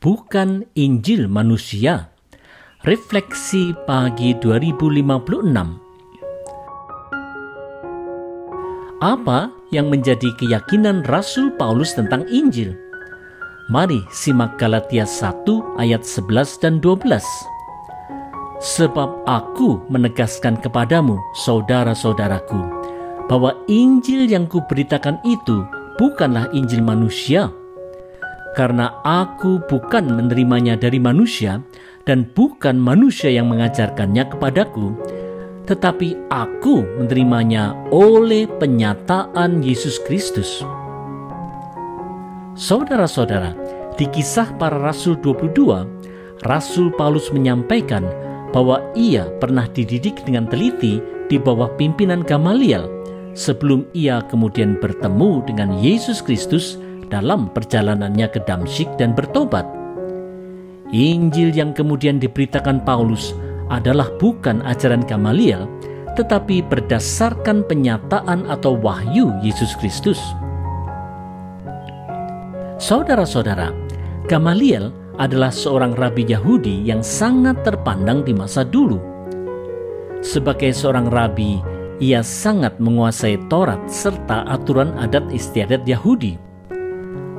bukan Injil manusia. Refleksi pagi 2056. Apa yang menjadi keyakinan Rasul Paulus tentang Injil? Mari simak Galatia 1 ayat 11 dan 12. Sebab aku menegaskan kepadamu, saudara-saudaraku, bahwa Injil yang kuberitakan itu bukanlah Injil manusia. Karena aku bukan menerimanya dari manusia, dan bukan manusia yang mengajarkannya kepadaku, tetapi aku menerimanya oleh penyataan Yesus Kristus. Saudara-saudara, di Kisah Para Rasul 22, Rasul Paulus menyampaikan bahwa ia pernah dididik dengan teliti di bawah pimpinan Gamaliel sebelum ia kemudian bertemu dengan Yesus Kristus dalam perjalanannya ke Damsyik dan bertobat. Injil yang kemudian diberitakan Paulus adalah bukan ajaran Gamaliel, tetapi berdasarkan penyataan atau wahyu Yesus Kristus. Saudara-saudara, Gamaliel adalah seorang rabi Yahudi yang sangat terpandang di masa dulu. Sebagai seorang rabi, ia sangat menguasai Taurat serta aturan adat istiadat Yahudi.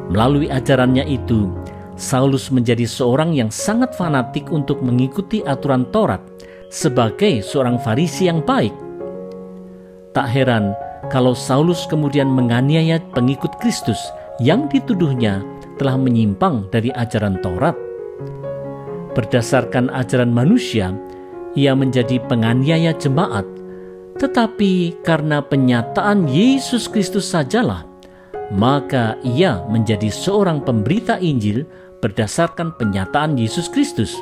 Melalui ajarannya itu, Saulus menjadi seorang yang sangat fanatik untuk mengikuti aturan Taurat sebagai seorang Farisi yang baik. Tak heran kalau Saulus kemudian menganiaya pengikut Kristus yang dituduhnya telah menyimpang dari ajaran Taurat. Berdasarkan ajaran manusia, ia menjadi penganiaya jemaat, tetapi karena penyataan Yesus Kristus sajalah, maka ia menjadi seorang pemberita Injil berdasarkan penyataan Yesus Kristus.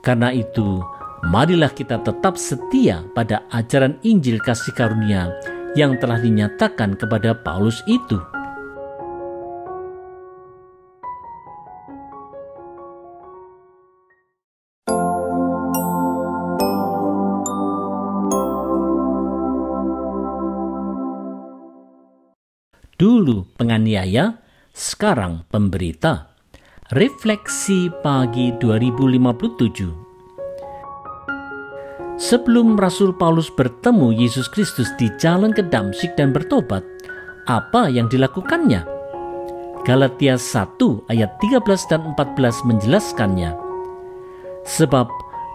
Karena itu, marilah kita tetap setia pada ajaran Injil kasih karunia yang telah dinyatakan kepada Paulus itu. Dulu penganiaya, sekarang pemberita. Refleksi pagi 2057. Sebelum Rasul Paulus bertemu Yesus Kristus di jalan ke Damsyik dan bertobat, apa yang dilakukannya? Galatia 1 ayat 13 dan 14 menjelaskannya. Sebab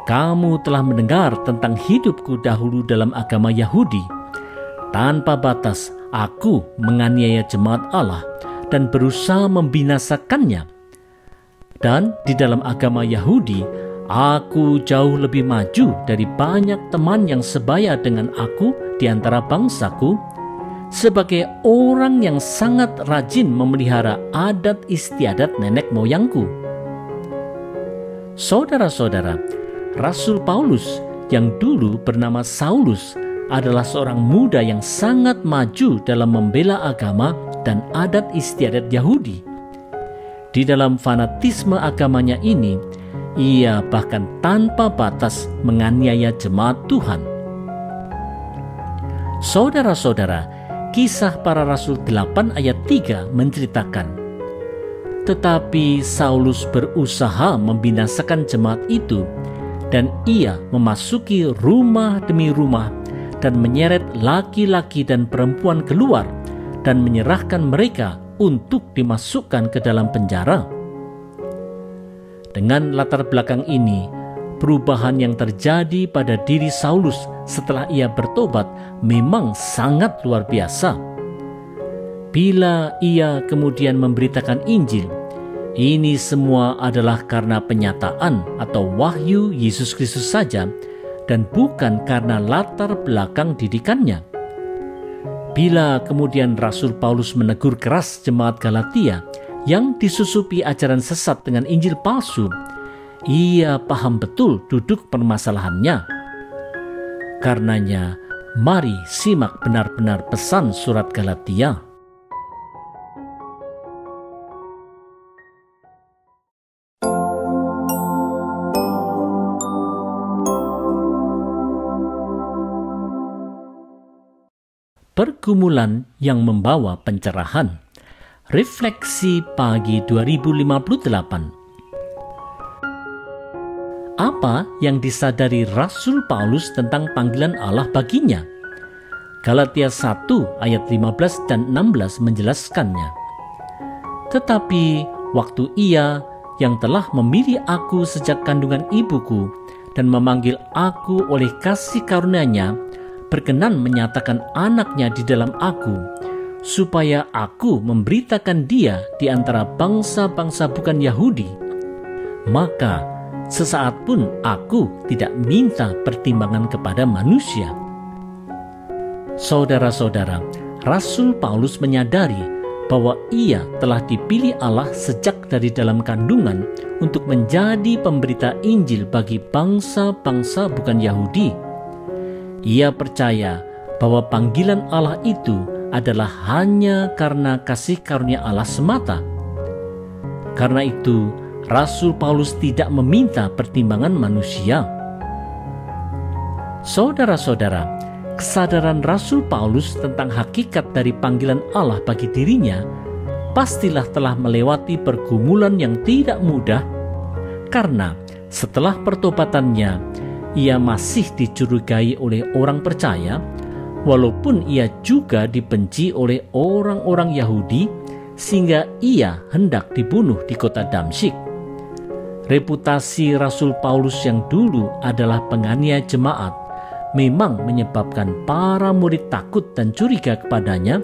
kamu telah mendengar tentang hidupku dahulu dalam agama Yahudi. Tanpa batas aku menganiaya jemaat Allah dan berusaha membinasakannya. Dan di dalam agama Yahudi, aku jauh lebih maju dari banyak teman yang sebaya dengan aku di antara bangsaku, sebagai orang yang sangat rajin memelihara adat istiadat nenek moyangku. Saudara-saudara, Rasul Paulus yang dulu bernama Saulus adalah seorang muda yang sangat maju dalam membela agama dan adat istiadat Yahudi. Di dalam fanatisme agamanya ini, ia bahkan tanpa batas menganiaya jemaat Tuhan. Saudara-saudara, Kisah Para Rasul 8 ayat 3 menceritakan, tetapi Saulus berusaha membinasakan jemaat itu, dan ia memasuki rumah demi rumah dan menyeret laki-laki dan perempuan keluar dan menyerahkan mereka untuk dimasukkan ke dalam penjara. Dengan latar belakang ini, perubahan yang terjadi pada diri Saulus setelah ia bertobat memang sangat luar biasa. Bila ia kemudian memberitakan Injil, ini semua adalah karena penyataan atau wahyu Yesus Kristus saja, dan bukan karena latar belakang didikannya. Bila kemudian Rasul Paulus menegur keras jemaat Galatia yang disusupi ajaran sesat dengan Injil palsu, ia paham betul duduk permasalahannya. Karenanya, mari simak benar-benar pesan surat Galatia. Pergumulan yang membawa pencerahan. Refleksi pagi 2058. Apa yang disadari Rasul Paulus tentang panggilan Allah baginya? Galatia 1 ayat 15 dan 16 menjelaskannya. Tetapi waktu Ia yang telah memilih aku sejak kandungan ibuku dan memanggil aku oleh kasih karunia-Nya, berkenan menyatakan anaknya di dalam aku, supaya aku memberitakan Dia di antara bangsa-bangsa bukan Yahudi, maka sesaat pun aku tidak minta pertimbangan kepada manusia. Saudara-saudara, Rasul Paulus menyadari bahwa ia telah dipilih Allah sejak dari dalam kandungan untuk menjadi pemberita Injil bagi bangsa-bangsa bukan Yahudi. Ia percaya bahwa panggilan Allah itu adalah hanya karena kasih karunia Allah semata. Karena itu, Rasul Paulus tidak meminta pertimbangan manusia. Saudara-saudara, kesadaran Rasul Paulus tentang hakikat dari panggilan Allah bagi dirinya pastilah telah melewati pergumulan yang tidak mudah, karena setelah pertobatannya ia masih dicurigai oleh orang percaya, walaupun ia juga dibenci oleh orang-orang Yahudi sehingga ia hendak dibunuh di kota Damsyik. Reputasi Rasul Paulus yang dulu adalah penganiaya jemaat memang menyebabkan para murid takut dan curiga kepadanya,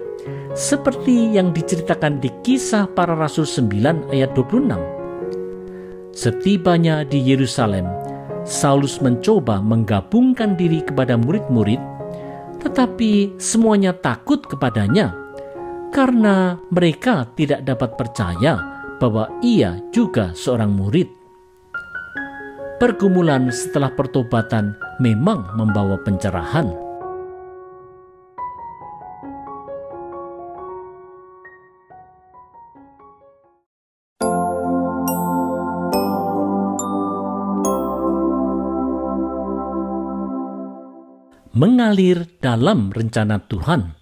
seperti yang diceritakan di Kisah Para Rasul 9 ayat 26. Setibanya di Yerusalem, Saulus mencoba menggabungkan diri kepada murid-murid, tetapi semuanya takut kepadanya karena mereka tidak dapat percaya bahwa ia juga seorang murid. Pergumulan setelah pertobatan memang membawa pencerahan. Mengalir dalam rencana Tuhan.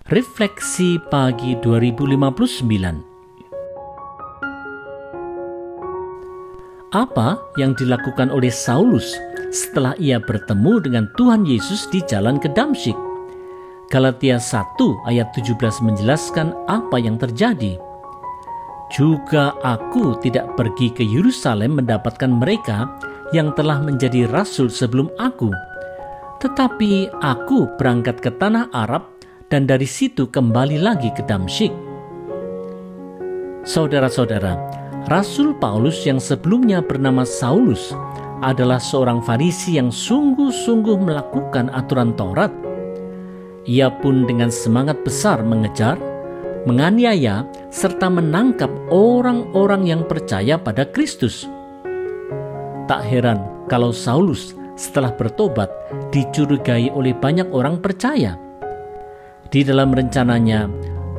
Refleksi pagi 2059. Apa yang dilakukan oleh Saulus setelah ia bertemu dengan Tuhan Yesus di jalan ke Damsyik? Galatia 1 ayat 17 menjelaskan apa yang terjadi. Juga aku tidak pergi ke Yerusalem mendapatkan mereka yang telah menjadi rasul sebelum aku, tetapi aku berangkat ke tanah Arab dan dari situ kembali lagi ke Damsyik. Saudara-saudara, Rasul Paulus yang sebelumnya bernama Saulus adalah seorang Farisi yang sungguh-sungguh melakukan aturan Taurat. Ia pun dengan semangat besar mengejar, menganiaya, serta menangkap orang-orang yang percaya pada Kristus. Tak heran kalau Saulus setelah bertobat dicurigai oleh banyak orang percaya. Di dalam rencananya,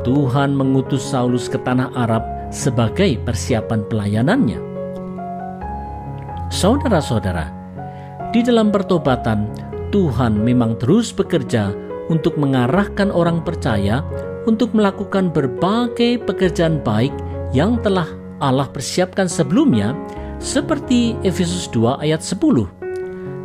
Tuhan mengutus Saulus ke tanah Arab sebagai persiapan pelayanannya. Saudara-saudara, di dalam pertobatan, Tuhan memang terus bekerja untuk mengarahkan orang percaya untuk melakukan berbagai pekerjaan baik yang telah Allah persiapkan sebelumnya, seperti Efesus 2 ayat 10.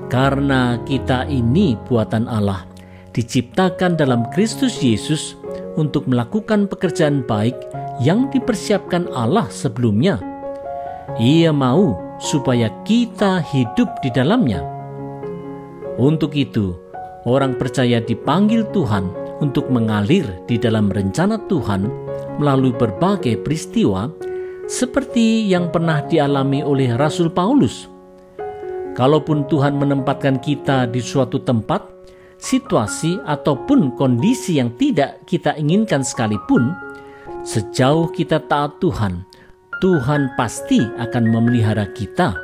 Karena kita ini buatan Allah, diciptakan dalam Kristus Yesus untuk melakukan pekerjaan baik yang dipersiapkan Allah sebelumnya. Ia mau supaya kita hidup di dalamnya. Untuk itu, orang percaya dipanggil Tuhan untuk mengalir di dalam rencana Tuhan melalui berbagai peristiwa seperti yang pernah dialami oleh Rasul Paulus. Kalaupun Tuhan menempatkan kita di suatu tempat, situasi ataupun kondisi yang tidak kita inginkan sekalipun, sejauh kita taat Tuhan, Tuhan pasti akan memelihara kita.